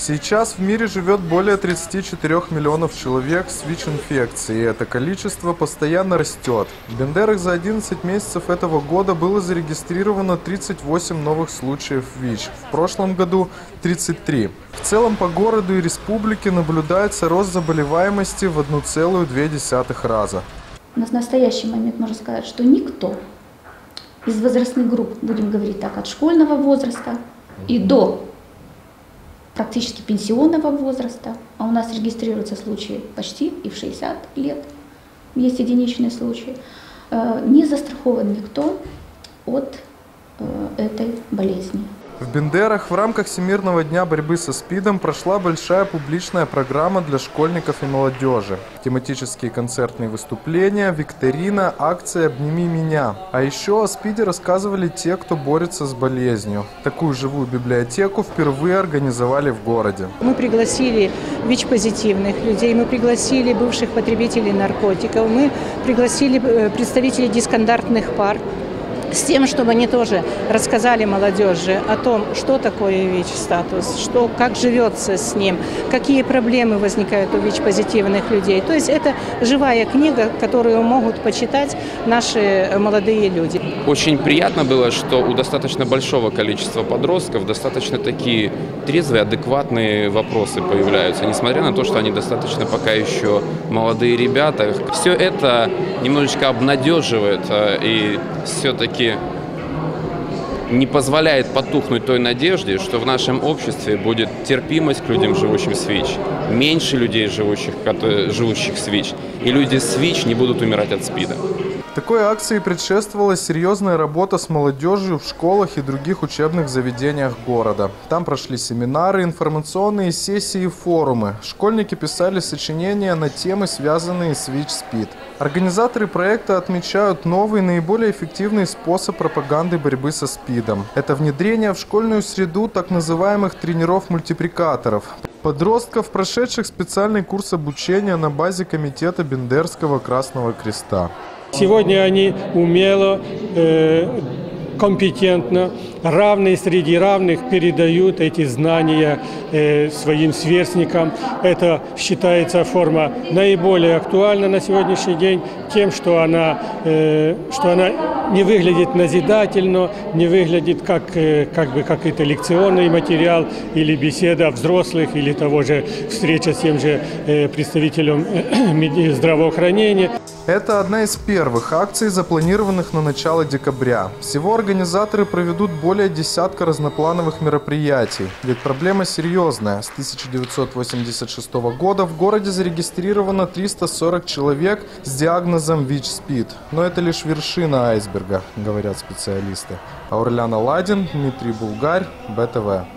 Сейчас в мире живет более 34 миллионов человек с ВИЧ-инфекцией, и это количество постоянно растет. В Бендерах за 11 месяцев этого года было зарегистрировано 38 новых случаев ВИЧ. В прошлом году 33. В целом по городу и республике наблюдается рост заболеваемости в 1,2 раза. На настоящий момент можно сказать, что никто из возрастных групп, будем говорить так, от школьного возраста и до практически пенсионного возраста, а у нас регистрируются случаи почти и в 60 лет, есть единичные случаи, не застрахован никто от этой болезни. В Бендерах в рамках Всемирного дня борьбы со СПИДом прошла большая публичная программа для школьников и молодежи. Тематические концертные выступления, викторина, акция «Обними меня». А еще о СПИДе рассказывали те, кто борется с болезнью. Такую живую библиотеку впервые организовали в городе. Мы пригласили ВИЧ-позитивных людей, мы пригласили бывших потребителей наркотиков, мы пригласили представителей дисконтактных пар, с тем, чтобы они тоже рассказали молодежи о том, что такое ВИЧ-статус, как живется с ним, какие проблемы возникают у ВИЧ-позитивных людей. То есть это живая книга, которую могут почитать наши молодые люди. Очень приятно было, что у достаточно большого количества подростков достаточно такие трезвые, адекватные вопросы появляются, несмотря на то, что они достаточно пока еще молодые ребята. Все это немножечко обнадеживает и все-таки не позволяет потухнуть той надежде, что в нашем обществе будет терпимость к людям, живущим с ВИЧ, меньше людей, живущих с ВИЧ, и люди с ВИЧ не будут умирать от СПИДа. Такой акции предшествовала серьезная работа с молодежью в школах и других учебных заведениях города. Там прошли семинары, информационные сессии и форумы. Школьники писали сочинения на темы, связанные с ВИЧ-СПИД. Организаторы проекта отмечают новый, наиболее эффективный способ пропаганды борьбы со СПИДом. Это внедрение в школьную среду так называемых тренеров-мультипликаторов. Подростков, прошедших специальный курс обучения на базе комитета Бендерского Красного Креста. Сегодня они умело, компетентно, равные среди равных передают эти знания своим сверстникам. Это считается форма наиболее актуальна на сегодняшний день тем, что она не выглядит назидательно, не выглядит как какой-то лекционный материал или беседа взрослых, или того же встреча с тем же представителем здравоохранения. Это одна из первых акций, запланированных на начало декабря. Всего организаторы проведут более десятка разноплановых мероприятий. Ведь проблема серьезная. С 1986 года в городе зарегистрировано 340 человек с диагнозом ВИЧ-СПИД. Но это лишь вершина айсберга, говорят специалисты. Аурелян Аладдин, Дмитрий Булгарь, БТВ.